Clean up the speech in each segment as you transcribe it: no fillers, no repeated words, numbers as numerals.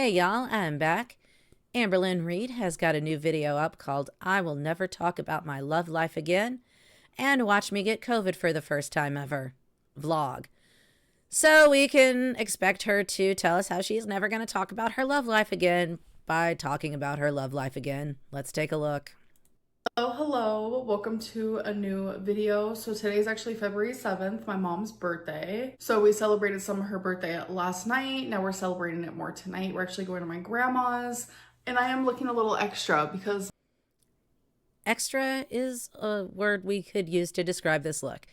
Hey y'all, I'm back. Amberlynn Reid has got a new video up called I Will Never Talk About My Love Life Again and Watch Me Get COVID for the First Time Ever vlog. So we can expect her to tell us how she's never going to talk about her love life again by talking about her love life again. Let's take a look. Hello, welcome to a new video. So today is actually February 7th, my mom's birthday. So we celebrated some of her birthday last night. Now we're celebrating it more tonight. We're actually going to my grandma's, and I am looking a little extra because extra is a word we could use to describe this look.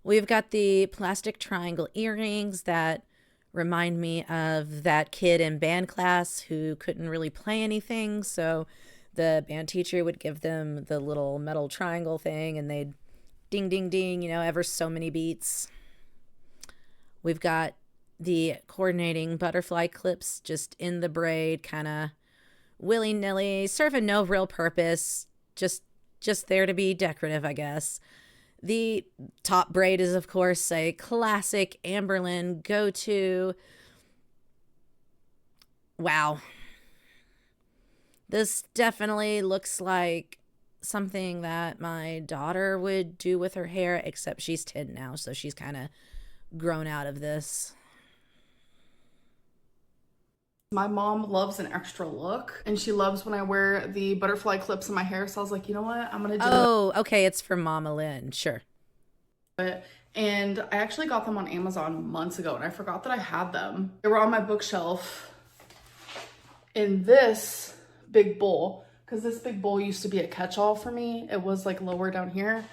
We've got the plastic triangle earrings that remind me of that kid in band class who couldn't really play anything, so the band teacher would give them the little metal triangle thing and they'd ding, ding, ding, ever so many beats. We've got the coordinating butterfly clips just in the braid, kind of willy-nilly, serving no real purpose, just there to be decorative, I guess. The top braid is, of course, a classic Amberlynn go-to. Wow. This definitely looks like something that my daughter would do with her hair, except she's 10 now, so she's kind of grown out of this. my mom loves an extra look, and she loves when I wear the butterfly clips in my hair. So I was like, you know what? I'm going to do okay. It's for Mama Lynn. Sure. it. And I actually got them on Amazon months ago, and I forgot that I had them. They were on my bookshelf in this big bowl, because this big bowl used to be a catch-all for me. It was like lower down here,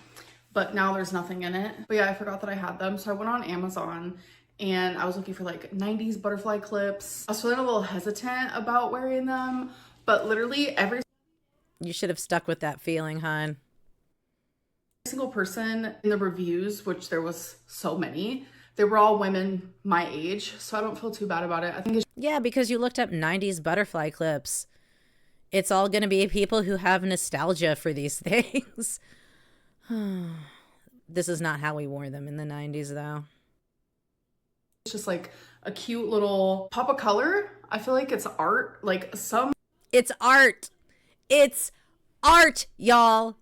but now there's nothing in it. But yeah, I forgot that I had them. So I went on Amazon and I was looking for like 90s butterfly clips. I was feeling a little hesitant about wearing them, but literally You should have stuck with that feeling, hon. single person in the reviews, which there was so many, they were all women my age, so I don't feel too bad about it. I think it's Yeah, because you looked up 90s butterfly clips. It's all going to be people who have nostalgia for these things. This is not how we wore them in the 90s, though. just like a cute little pop of color. I feel like it's art, like some It's art. It's art, y'all.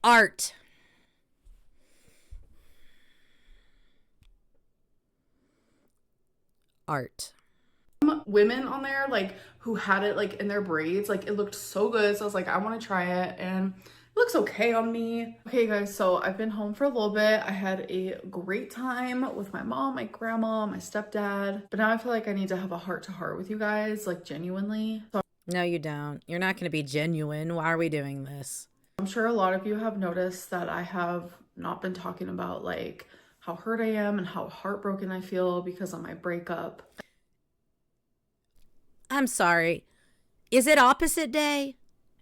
Art. Art. women on there like who had it like in their braids. Like it looked so good, so I was like, I want to try it, and it looks okay on me. Okay guys, so I've been home for a little bit. I had a great time with my mom, my grandma, my stepdad, but now I feel like I need to have a heart-to-heart with you guys, like genuinely. So No, you don't. You're not going to be genuine. Why are we doing this? I'm sure a lot of you have noticed that I have not been talking about like how hurt I am and how heartbroken I feel because of my breakup. I'm sorry. Is it opposite day?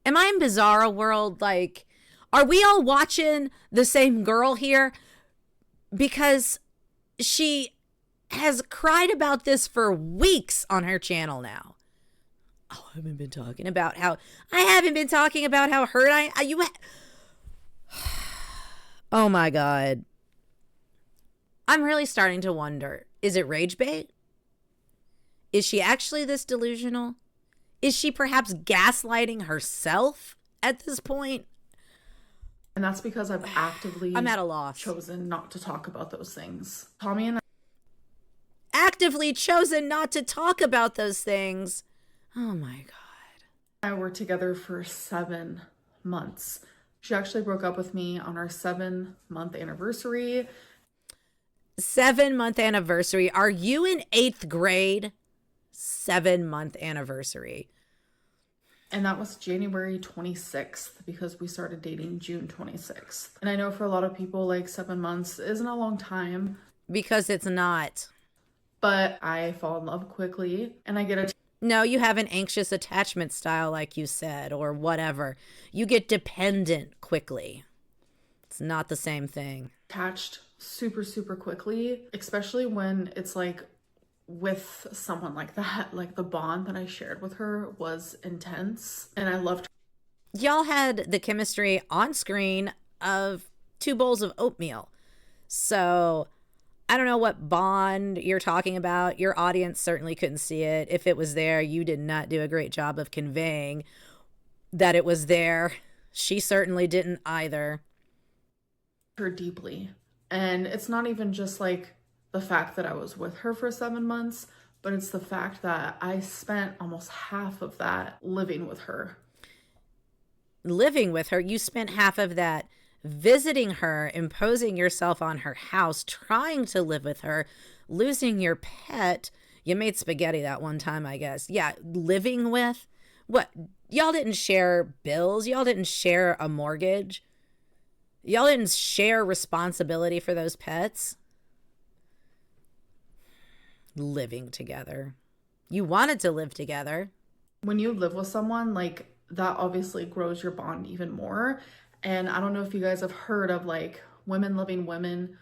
Am I in Bizarro World? Like, are we all watching the same girl here? Because she has cried about this for weeks on her channel now. Oh, I haven't been talking about how hurt Oh my God. I'm really starting to wonder, is it rage bait? Is she actually this delusional? Is she perhaps gaslighting herself at this point? And that's because I've actively I'm at a loss. chosen not to talk about those things. Tommy and Actively chosen not to talk about those things. Oh my God. I were together for 7 months. She actually broke up with me on our 7-month anniversary. 7-month anniversary. Are you in 8th grade? 7-month anniversary. And that was January 26th because we started dating June 26th. And I know for a lot of people, like 7 months isn't a long time. Because it's not. But I fall in love quickly, and I get No, you have an anxious attachment style, like you said, or whatever. You get dependent quickly. It's not the same thing. attached super, super quickly, especially when it's like with someone like that. Like the bond that I shared with her was intense, and I loved her. Y'all had the chemistry on screen of 2 bowls of oatmeal. So I don't know what bond you're talking about. Your audience certainly couldn't see it. If it was there, you did not do a great job of conveying that it was there. She certainly didn't either. Her deeply. And it's not even just like the fact that I was with her for 7 months, but it's the fact that I spent almost half of that living with her. Living with her, you spent half of that visiting her, imposing yourself on her house, trying to live with her, losing your pet. You made spaghetti that one time, I guess. Yeah, living with. What? Y'all didn't share bills. Y'all didn't share a mortgage. Y'all didn't share responsibility for those pets. Living together. You wanted to live together. When you live with someone, like, that obviously grows your bond even more. And I don't know if you guys have heard of like women loving women.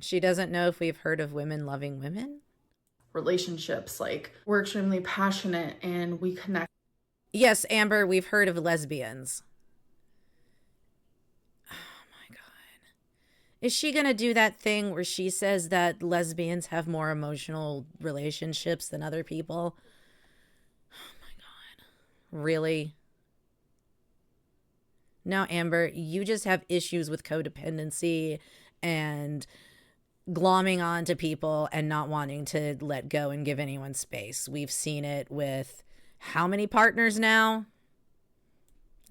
She doesn't know if we've heard of women loving women. Relationships, like, we're extremely passionate and we connect. Yes, Amber, we've heard of lesbians. Oh my God. Is she going to do that thing where she says that lesbians have more emotional relationships than other people? Oh my God. Really? No, Amber, you just have issues with codependency and glomming on to people and not wanting to let go and give anyone space. We've seen it with how many partners now?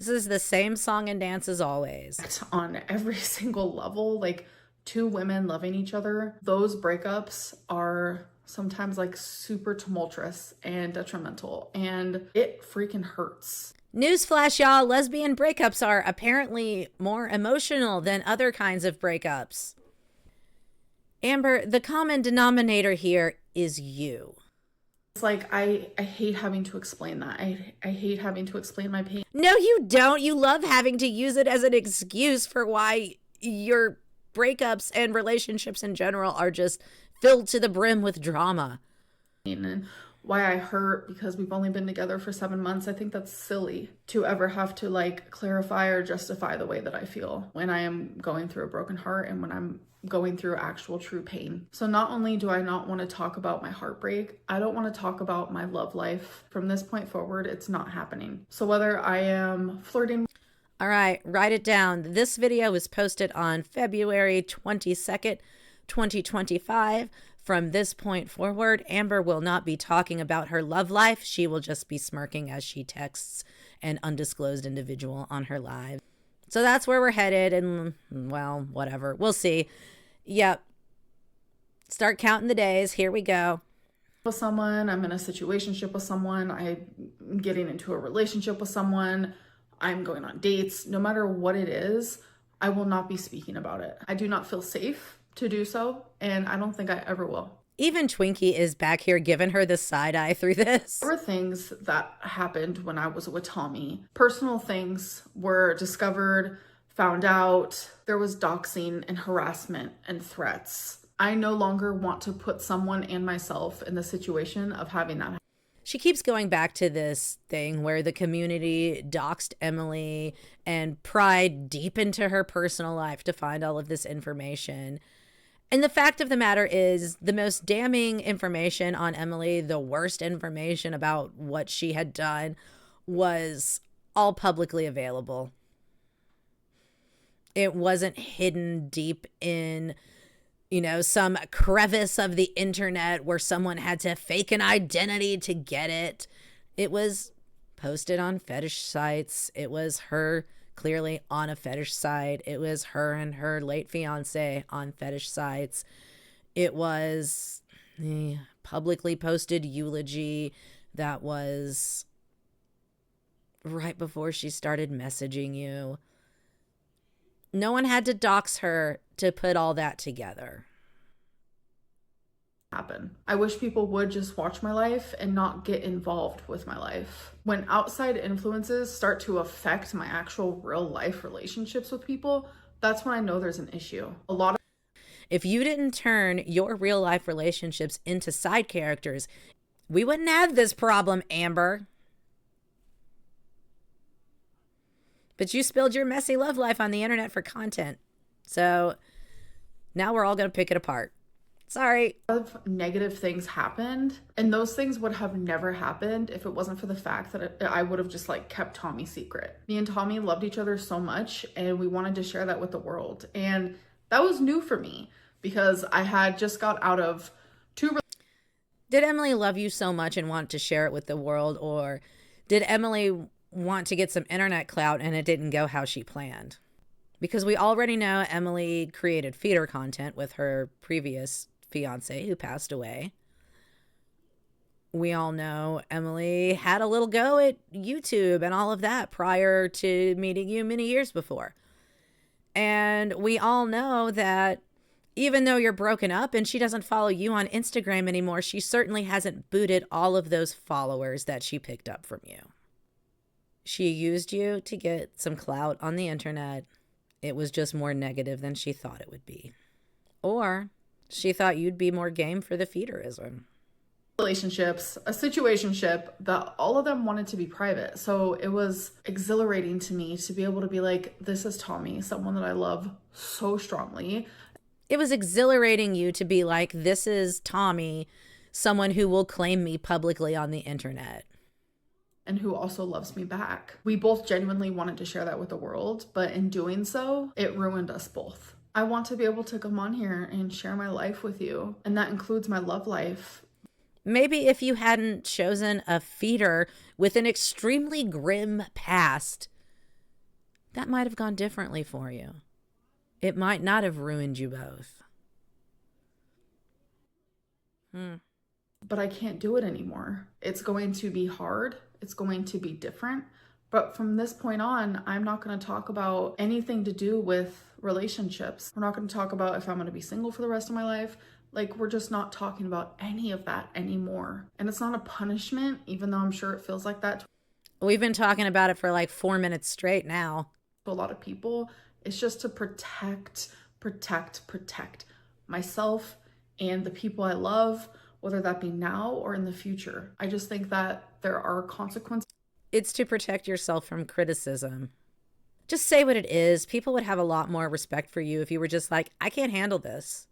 This is the same song and dance as always. On every single level, like, two women loving each other, those breakups are sometimes like super tumultuous and detrimental, and it freaking hurts. Newsflash, y'all, lesbian breakups are apparently more emotional than other kinds of breakups. Amber, the common denominator here is you. It's like, I hate having to explain that. I hate having to explain my pain. No, you don't. You love having to use it as an excuse for why your breakups and relationships in general are just filled to the brim with drama. And why I hurt because we've only been together for 7 months. I think that's silly to ever have to like clarify or justify the way that I feel when I am going through a broken heart and when I'm going through actual true pain. So not only do I not want to talk about my heartbreak, I don't want to talk about my love life. From this point forward, it's not happening. So whether I am flirting. All right, write it down. This video was posted on February 22nd, 2025. From this point forward, Amber will not be talking about her love life. She will just be smirking as she texts an undisclosed individual on her live. So that's where we're headed, and, well, whatever. We'll see. Yep. Start counting the days. Here we go. With someone, I'm in a situationship with someone, I'm getting into a relationship with someone, I'm going on dates. No matter what it is, I will not be speaking about it. I do not feel safe to do so, and I don't think I ever will. Even Twinkie is back here giving her the side eye through this. There were things that happened when I was with Tommy. Personal things were discovered, found out. There was doxing and harassment and threats. I no longer want to put someone and myself in the situation of having that. She keeps going back to this thing where the community doxed Emily and pried deep into her personal life to find all of this information. And the fact of the matter is, the most damning information on Emily, the worst information about what she had done, was all publicly available. It wasn't hidden deep in, some crevice of the internet where someone had to fake an identity to get it. It was posted on fetish sites. It was her clearly on a fetish site. It was her and her late fiance on fetish sites. It was a publicly posted eulogy that was right before she started messaging you. No one had to dox her to put all that together. Happen. I wish people would just watch my life and not get involved with my life. When outside influences start to affect my actual real life relationships with people, that's when I know there's an issue. If you didn't turn your real life relationships into side characters, we wouldn't have this problem, Amber. But you spilled your messy love life on the internet for content. So Now we're all going to pick it apart. Sorry. A lot of negative things happened, and those things would have never happened if it wasn't for the fact that I would have just like kept Tommy secret. Me and Tommy loved each other so much, and we wanted to share that with the world. And that was new for me because I had just got out of two. Did Emily love you so much and want to share it with the world, or did Emily want to get some internet clout and it didn't go how she planned? Because we already know Emily created feeder content with her previous fiance who passed away. We all know Emily had a little go at YouTube and all of that prior to meeting you many years before. And we all know that even though you're broken up and she doesn't follow you on Instagram anymore, she certainly hasn't booted all of those followers that she picked up from you. She used you to get some clout on the internet. It was just more negative than she thought it would be. Or she thought you'd be more game for the feederism. Relationships, a situationship, that all of them wanted to be private. So it was exhilarating to me to be able to be like, this is Tommy, someone that I love so strongly. It was exhilarating you to be like, this is Tommy, someone who will claim me publicly on the internet. And who also loves me back. We both genuinely wanted to share that with the world, but in doing so, it ruined us both. I want to be able to come on here and share my life with you, and that includes my love life. Maybe if you hadn't chosen a feeder with an extremely grim past, that might have gone differently for you. It might not have ruined you both. But I can't do it anymore. It's going to be hard. It's going to be different. But from this point on, I'm not going to talk about anything to do with relationships. We're not going to talk about if I'm going to be single for the rest of my life. Like, we're just not talking about any of that anymore. And it's not a punishment, even though I'm sure it feels like that. We've been talking about it for like 4 minutes straight now. To a lot of people, it's just to protect myself and the people I love, whether that be now or in the future. I just think that there are consequences. It's to protect yourself from criticism. Just say what it is. People would have a lot more respect for you if you were just like, I can't handle this.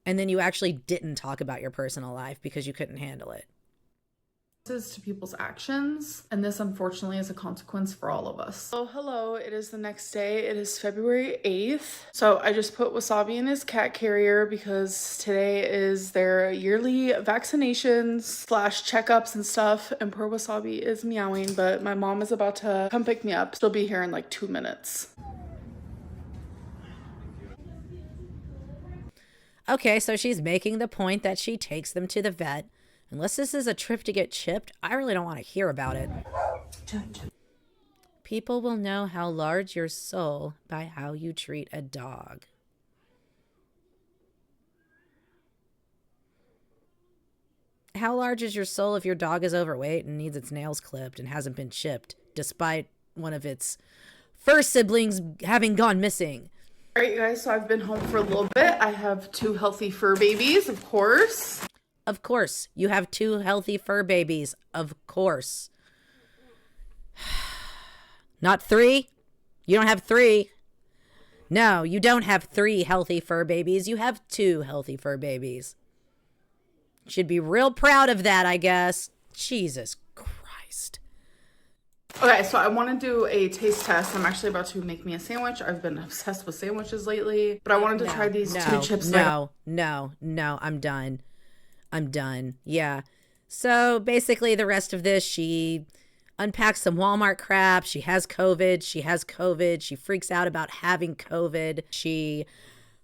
And then you actually didn't talk about your personal life because you couldn't handle it. To people's actions, and this unfortunately is a consequence for all of us. Oh, hello, it is the next day. It is February 8th. So I just put Wasabi in his cat carrier because today is their yearly vaccinations / checkups and stuff, and poor Wasabi is meowing, but my mom is about to come pick me up. She'll be here in like 2 minutes. Okay, so she's making the point that she takes them to the vet. Unless this is a trip to get chipped, I really don't want to hear about it. People will know how large your soul by how you treat a dog. How large is your soul if your dog is overweight and needs its nails clipped and hasn't been chipped, despite one of its first siblings having gone missing? All right, you guys, so I've been home for a little bit. I have 2 healthy fur babies, of course. Of course, you have 2 healthy fur babies. Of course. Not 3? You don't have 3? No, you don't have 3 healthy fur babies. You have 2 healthy fur babies. Should be real proud of that, I guess. Jesus Christ. Okay, so I want to do a taste test. I'm actually about to make me a sandwich. I've been obsessed with sandwiches lately, but I wanted to try these 2 chips. No, I'm done. Yeah. So basically the rest of this, she unpacks some Walmart crap. She has COVID. She freaks out about having COVID. She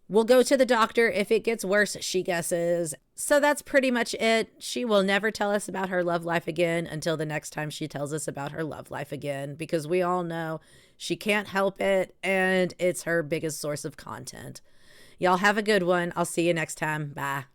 will go to the doctor if it gets worse, she guesses. So that's pretty much it. She will never tell us about her love life again until the next time she tells us about her love life again, because we all know she can't help it and it's her biggest source of content. Y'all have a good one. I'll see you next time. Bye.